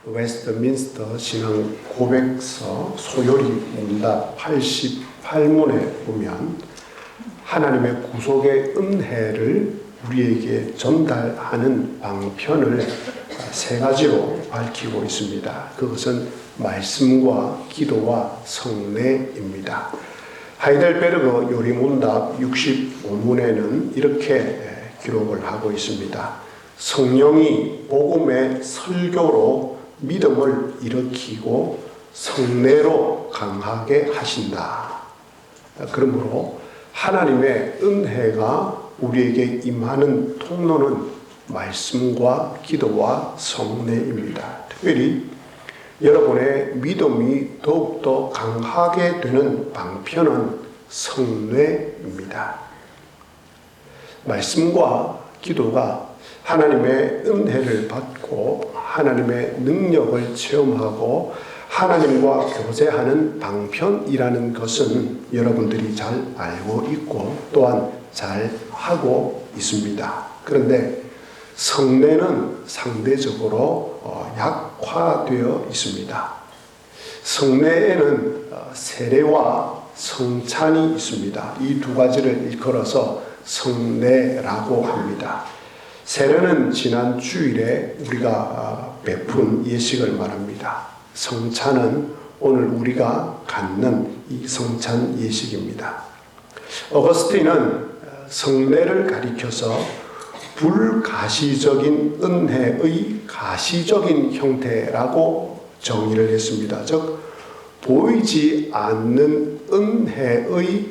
웨스트민스터 신앙 고백서 소요리 문답 88문에 보면 하나님의 구속의 은혜를 우리에게 전달하는 방편을 세 가지로 밝히고 있습니다. 그것은 말씀과 기도와 성례입니다. 하이델베르그 요리문답 65문에는 이렇게 기록을 하고 있습니다. 성령이 복음의 설교로 믿음을 일으키고 성례로 강하게 하신다. 그러므로 하나님의 은혜가 우리에게 임하는 통로는 말씀과 기도와 성례입니다. 특별히 여러분의 믿음이 더욱더 강하게 되는 방편은 성례입니다. 말씀과 기도가 하나님의 은혜를 받고 하나님의 능력을 체험하고 하나님과 교제하는 방편이라는 것은 여러분들이 잘 알고 있고 또한 잘 하고 있습니다. 그런데 성례는 상대적으로 약화되어 있습니다. 성례에는 세례와 성찬이 있습니다. 이 두 가지를 일컬어서 성례라고 합니다. 세례는 지난 주일에 우리가 베푼 예식을 말합니다. 성찬은 오늘 우리가 갖는 이 성찬 예식입니다. 어거스틴은 성례를 가리켜서 불가시적인 은혜의 가시적인 형태라고 정의를 했습니다. 즉 보이지 않는 은혜의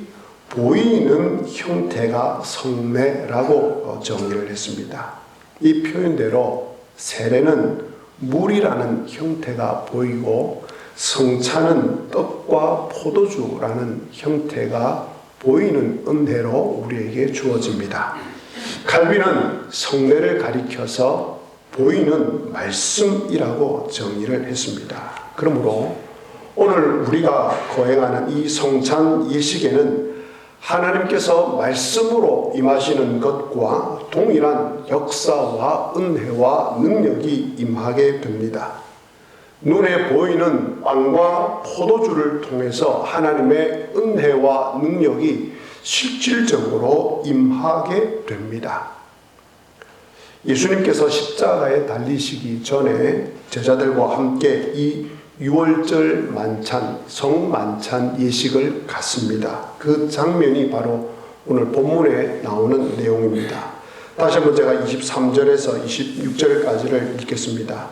보이는 형태가 성례라고 정의를 했습니다. 이 표현대로 세례는 물이라는 형태가 보이고 성찬은 떡과 포도주라는 형태가 보이는 은혜로 우리에게 주어집니다. 칼빈은 성례를 가리켜서 보이는 말씀이라고 정의를 했습니다. 그러므로 오늘 우리가 거행하는 이 성찬 예식에는 하나님께서 말씀으로 임하시는 것과 동일한 역사와 은혜와 능력이 임하게 됩니다. 눈에 보이는 빵과 포도주를 통해서 하나님의 은혜와 능력이 실질적으로 임하게 됩니다. 예수님께서 십자가에 달리시기 전에 제자들과 함께 이 6월절 만찬, 성만찬 예식을 갖습니다. 그 장면이 바로 오늘 본문에 나오는 내용입니다. 다시 한번 제가 23절에서 26절까지를 읽겠습니다.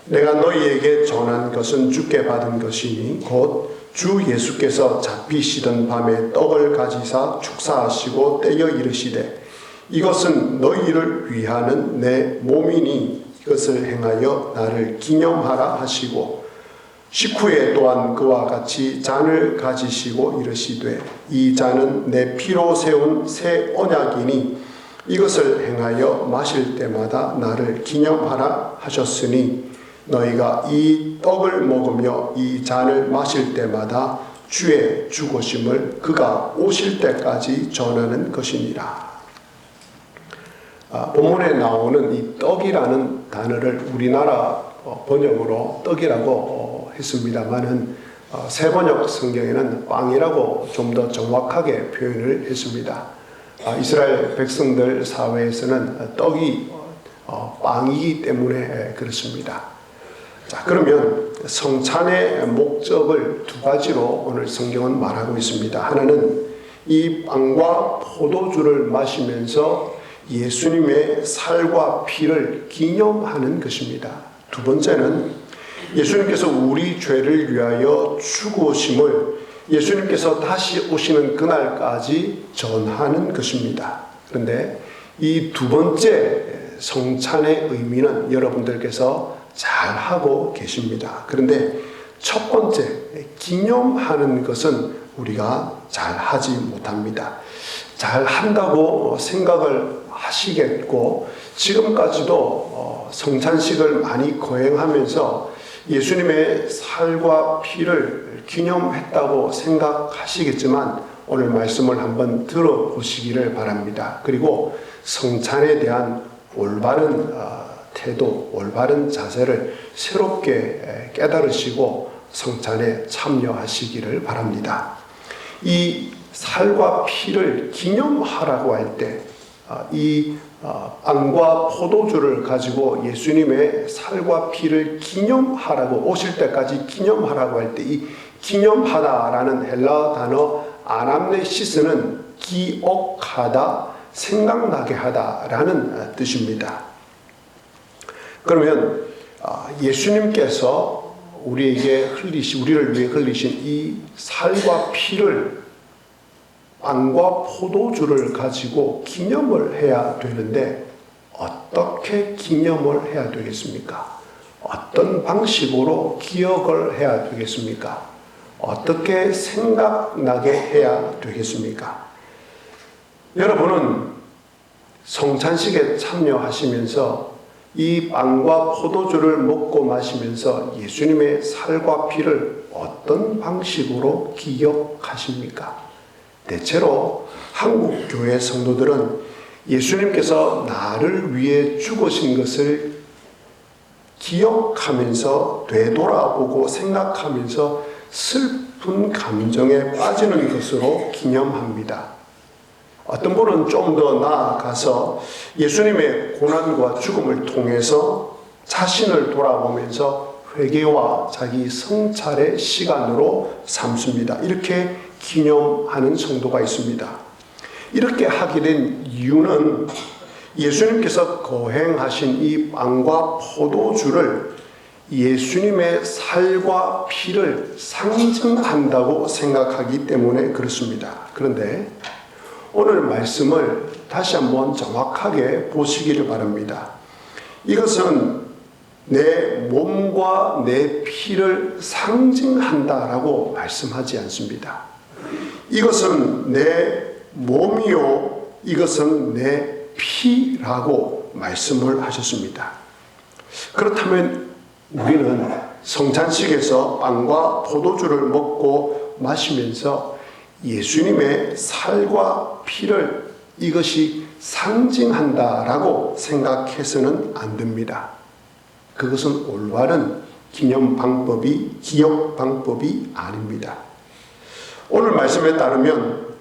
내가 너희에게 전한 것은 주께 받은 것이니 곧 주 예수께서 잡히시던 밤에 떡을 가지사 축사하시고 떼어 이르시되 이것은 너희를 위하는 내 몸이니 이것을 행하여 나를 기념하라 하시고 식후에 또한 그와 같이 잔을 가지시고 이르시되 이 잔은 내 피로 세운 새 언약이니 이것을 행하여 마실 때마다 나를 기념하라 하셨으니 너희가 이 떡을 먹으며 이 잔을 마실 때마다 주의 죽으심을 그가 오실 때까지 전하는 것이니라. 본문에 나오는 이 떡이라는 단어를 우리나라 번역으로 떡이라고 했습니다만은 새 번역 성경에는 빵이라고 좀 더 정확하게 표현을 했습니다. 이스라엘 백성들 사회에서는 떡이 빵이기 때문에 그렇습니다. 자, 그러면 성찬의 목적을 두 가지로 오늘 성경은 말하고 있습니다. 하나는 이 빵과 포도주를 마시면서 예수님의 살과 피를 기념하는 것입니다. 두 번째는 예수님께서 우리 죄를 위하여 죽으심을 예수님께서 다시 오시는 그날까지 전하는 것입니다. 그런데 이 두 번째 성찬의 의미는 여러분들께서 잘 하고 계십니다. 그런데 첫 번째 기념하는 것은 우리가 잘 하지 못합니다. 잘 한다고 생각을 하시겠고 지금까지도 성찬식을 많이 거행하면서 예수님의 살과 피를 기념했다고 생각하시겠지만 오늘 말씀을 한번 들어보시기를 바랍니다. 그리고 성찬에 대한 올바른 태도, 올바른 자세를 새롭게 깨달으시고 성찬에 참여하시기를 바랍니다. 이 살과 피를 기념하라고 할 때 이 빵과 포도주를 가지고 예수님의 살과 피를 기념하라고, 오실 때까지 기념하라고 할 때 이 기념하다라는 헬라어 단어 아남네시스는 기억하다, 생각나게 하다라는 뜻입니다. 그러면 예수님께서 우리를 위해 흘리신 이 살과 피를 빵과 포도주를 가지고 기념을 해야 되는데 어떻게 기념을 해야 되겠습니까? 어떤 방식으로 기억을 해야 되겠습니까? 어떻게 생각나게 해야 되겠습니까? 여러분은 성찬식에 참여하시면서 이 빵과 포도주를 먹고 마시면서 예수님의 살과 피를 어떤 방식으로 기억하십니까? 대체로 한국 교회 성도들은 예수님께서 나를 위해 죽으신 것을 기억하면서 되돌아보고 생각하면서 슬픈 감정에 빠지는 것으로 기념합니다. 어떤 분은 좀 더 나아가서 예수님의 고난과 죽음을 통해서 자신을 돌아보면서 회개와 자기 성찰의 시간으로 삼습니다. 이렇게 기념하는 성도가 있습니다. 이렇게 하게 된 이유는 예수님께서 거행하신 이 빵과 포도주를 예수님의 살과 피를 상징한다고 생각하기 때문에 그렇습니다. 그런데 오늘 말씀을 다시 한번 정확하게 보시기를 바랍니다. 이것은 내 몸과 내 피를 상징한다라고 말씀하지 않습니다. 이것은 내 몸이요, 이것은 내 피라고 말씀을 하셨습니다. 그렇다면 우리는 성찬식에서 빵과 포도주를 먹고 마시면서 예수님의 살과 피를 이것이 상징한다라고 생각해서는 안 됩니다. 그것은 올바른 기념 방법이, 기억 방법이 아닙니다. 오늘 말씀에 따르면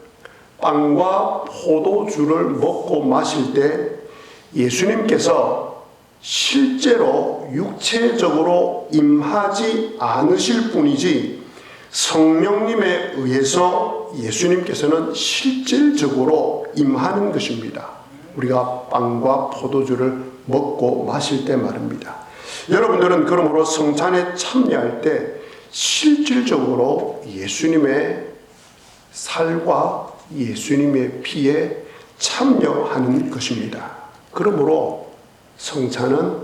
빵과 포도주를 먹고 마실 때 예수님께서 실제로 육체적으로 임하지 않으실 뿐이지 성령님에 의해서 예수님께서는 실질적으로 임하는 것입니다. 우리가 빵과 포도주를 먹고 마실 때 말입니다. 여러분들은 그러므로 성찬에 참여할 때 실질적으로 예수님의 살과 예수님의 피에 참여하는 것입니다. 그러므로 성찬은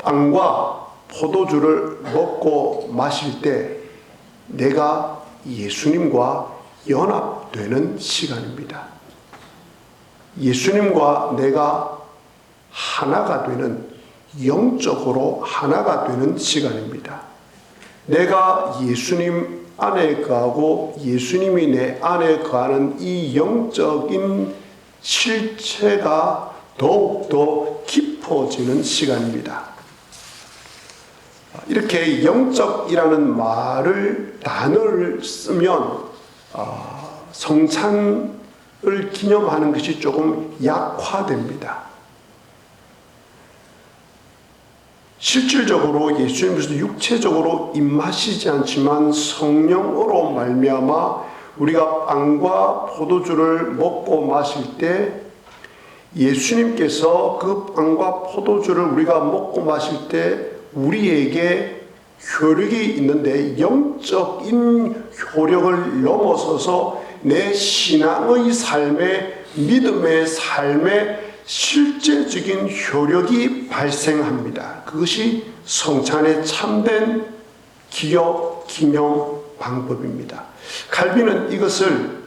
빵과 포도주를 먹고 마실 때 내가 예수님과 연합되는 시간입니다. 예수님과 내가 하나가 되는, 영적으로 하나가 되는 시간입니다. 내가 예수님 안에 거하고 예수님이 내 안에 거하는 이 영적인 실체가 더욱더 깊어지는 시간입니다. 이렇게 영적이라는 단어를 쓰면 성찬을 기념하는 것이 조금 약화됩니다. 실질적으로 예수님께서 육체적으로 임하시지 않지만 성령으로 말미암아 우리가 빵과 포도주를 먹고 마실 때 예수님께서 그 빵과 포도주를 우리가 먹고 마실 때 우리에게 효력이 있는데 영적인 효력을 넘어서서 내 신앙의 삶에, 믿음의 삶에 실제적인 효력이 발생합니다. 그것이 성찬의 참된 기억, 기념 방법입니다. 칼빈은 이것을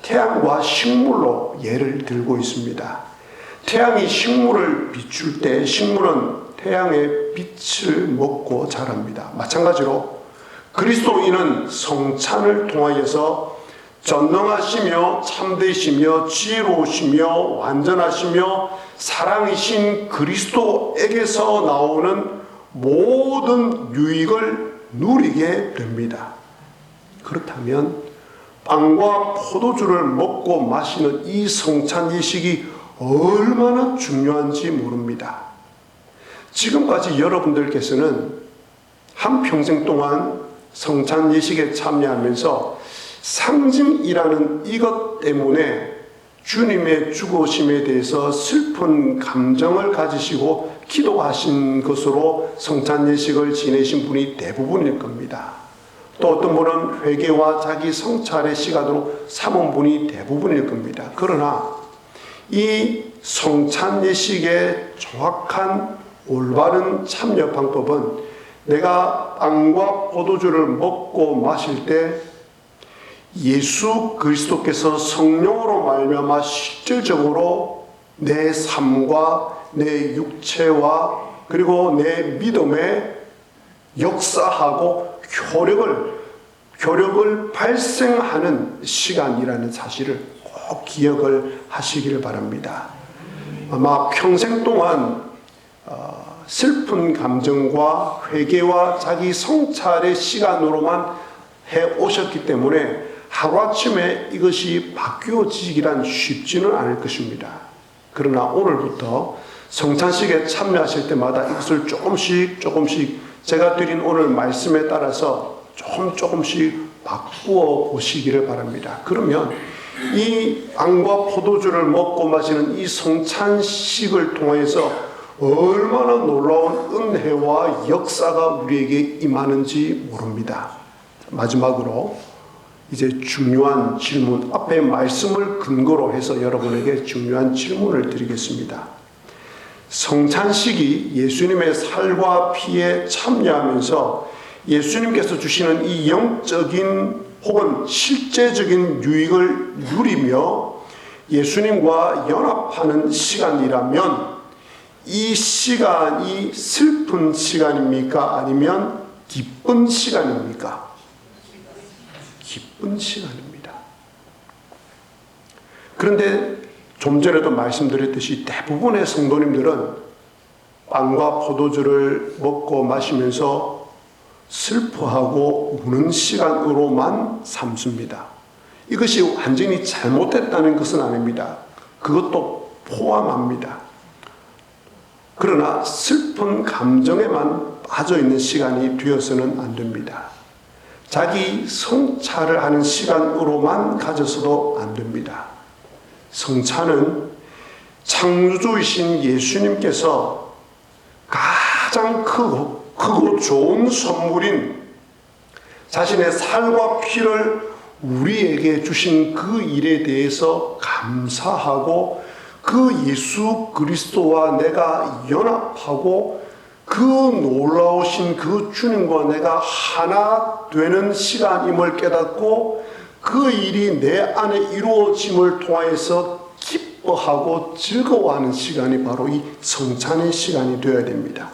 태양과 식물로 예를 들고 있습니다. 태양이 식물을 비출 때 식물은 태양의 빛을 먹고 자랍니다. 마찬가지로 그리스도인은 성찬을 통하여서 전능하시며 참되시며 지혜로우시며 완전하시며 사랑이신 그리스도에게서 나오는 모든 유익을 누리게 됩니다. 그렇다면 빵과 포도주를 먹고 마시는 이 성찬 예식이 얼마나 중요한지 모릅니다. 지금까지 여러분들께서는 한평생 동안 성찬 예식에 참여하면서 상징이라는 이것 때문에 주님의 죽으심에 대해서 슬픈 감정을 가지시고 기도하신 것으로 성찬 예식을 지내신 분이 대부분일 겁니다. 또 어떤 분은 회개와 자기 성찰의 시간으로 삼은 분이 대부분일 겁니다. 그러나 이 성찬 예식의 정확한 올바른 참여 방법은 내가 빵과 포도주를 먹고 마실 때 예수 그리스도께서 성령으로 말미암아 실질적으로 내 삶과 내 육체와 그리고 내 믿음에 역사하고 효력을 발생하는 시간이라는 사실을 꼭 기억을 하시기를 바랍니다. 아마 평생 동안 슬픈 감정과 회개와 자기 성찰의 시간으로만 해 오셨기 때문에 하루아침에 이것이 바뀌어지기란 쉽지는 않을 것입니다. 그러나 오늘부터 성찬식에 참여하실 때마다 이것을 조금씩 제가 드린 오늘 말씀에 따라서 조금씩 바꾸어 보시기를 바랍니다. 그러면 이 빵과 포도주를 먹고 마시는 이 성찬식을 통해서 얼마나 놀라운 은혜와 역사가 우리에게 임하는지 모릅니다. 마지막으로 이제 중요한 질문, 앞에 말씀을 근거로 해서 여러분에게 중요한 질문을 드리겠습니다. 성찬식이 예수님의 살과 피에 참여하면서 예수님께서 주시는 이 영적인 혹은 실제적인 유익을 누리며 예수님과 연합하는 시간이라면 이 시간이 슬픈 시간입니까? 아니면 기쁜 시간입니까? 기쁜 시간입니다. 그런데 좀 전에도 말씀드렸듯이 대부분의 성도님들은 빵과 포도주를 먹고 마시면서 슬퍼하고 우는 시간으로만 삼습니다. 이것이 완전히 잘못됐다는 것은 아닙니다. 그것도 포함합니다. 그러나 슬픈 감정에만 빠져있는 시간이 되어서는 안 됩니다. 자기 성찰을 하는 시간으로만 가져서도 안 됩니다. 성찬은 창조주이신 예수님께서 가장 크고 좋은 선물인 자신의 살과 피를 우리에게 주신 그 일에 대해서 감사하고 그 예수 그리스도와 내가 연합하고 그 놀라우신 그 주님과 내가 하나 되는 시간임을 깨닫고 그 일이 내 안에 이루어짐을 통하여서 기뻐하고 즐거워하는 시간이 바로 이 성찬의 시간이 되어야 됩니다.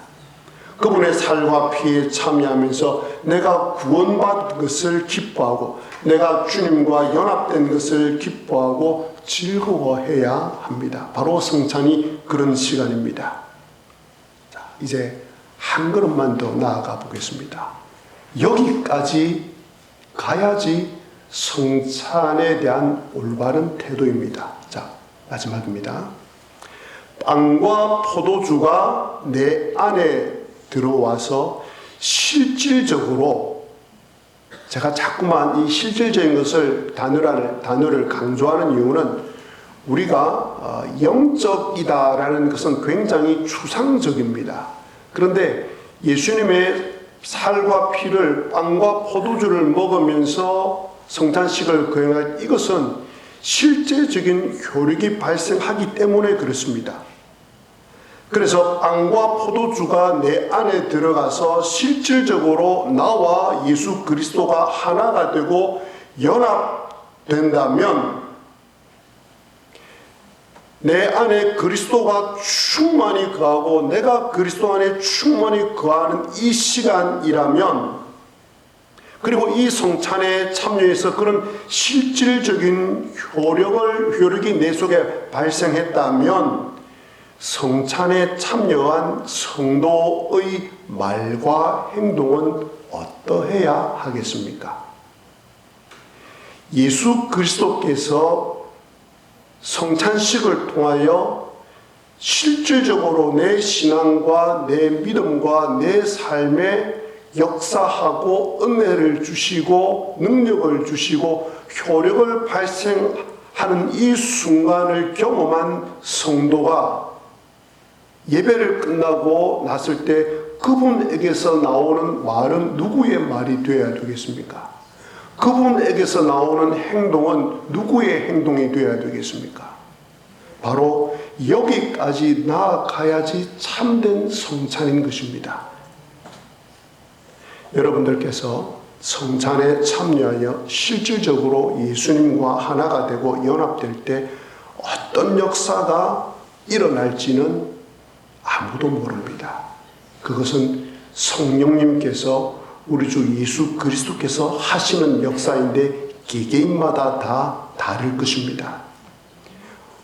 그분의 살과 피에 참여하면서 내가 구원받은 것을 기뻐하고 내가 주님과 연합된 것을 기뻐하고 즐거워해야 합니다. 바로 성찬이 그런 시간입니다. 자, 이제 한 걸음만 더 나아가 보겠습니다. 여기까지 가야지 성찬에 대한 올바른 태도입니다. 자, 마지막입니다. 빵과 포도주가 내 안에 들어와서 실질적으로, 제가 자꾸만 이 실질적인 것을 단어를 강조하는 이유는 우리가 영적이다라는 것은 굉장히 추상적입니다. 그런데 예수님의 살과 피를 빵과 포도주를 먹으면서 성찬식을 거행할 이것은 실제적인 효력이 발생하기 때문에 그렇습니다. 그래서 빵과 포도주가 내 안에 들어가서 실질적으로 나와 예수 그리스도가 하나가 되고 연합된다면 내 안에 그리스도가 충만히 거하고 내가 그리스도 안에 충만히 거하는 이 시간이라면, 그리고 이 성찬에 참여해서 그런 실질적인 효력이 내 속에 발생했다면 성찬에 참여한 성도의 말과 행동은 어떠해야 하겠습니까? 예수 그리스도께서 성찬식을 통하여 실질적으로 내 신앙과 내 믿음과 내 삶에 역사하고 은혜를 주시고 능력을 주시고 효력을 발생하는 이 순간을 경험한 성도가 예배를 끝나고 났을 때 그분에게서 나오는 말은 누구의 말이 되어야 되겠습니까? 그분에게서 나오는 행동은 누구의 행동이 되어야 되겠습니까? 바로 여기까지 나아가야지 참된 성찬인 것입니다. 여러분들께서 성찬에 참여하여 실질적으로 예수님과 하나가 되고 연합될 때 어떤 역사가 일어날지는 아무도 모릅니다. 그것은 성령님께서 우리 주 예수 그리스도께서 하시는 역사인데 개개인마다 다 다를 것입니다.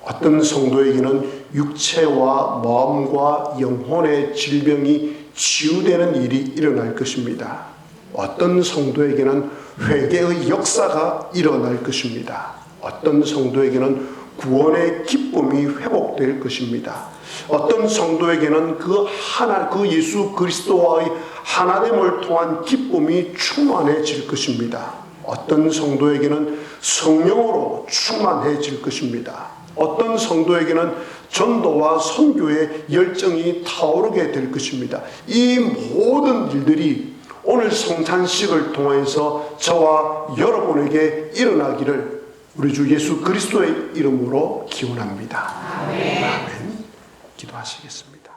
어떤 성도에게는 육체와 마음과 영혼의 질병이 치유되는 일이 일어날 것입니다. 어떤 성도에게는 회개의 역사가 일어날 것입니다. 어떤 성도에게는 구원의 기쁨이 회복될 것입니다. 어떤 성도에게는 그 예수 그리스도와의 하나됨을 통한 기쁨이 충만해질 것입니다. 어떤 성도에게는 성령으로 충만해질 것입니다. 어떤 성도에게는 전도와 선교의 열정이 타오르게 될 것입니다. 이 모든 일들이 오늘 성찬식을 통해서 저와 여러분에게 일어나기를 우리 주 예수 그리스도의 이름으로 기원합니다. 아멘. 기도하시겠습니다.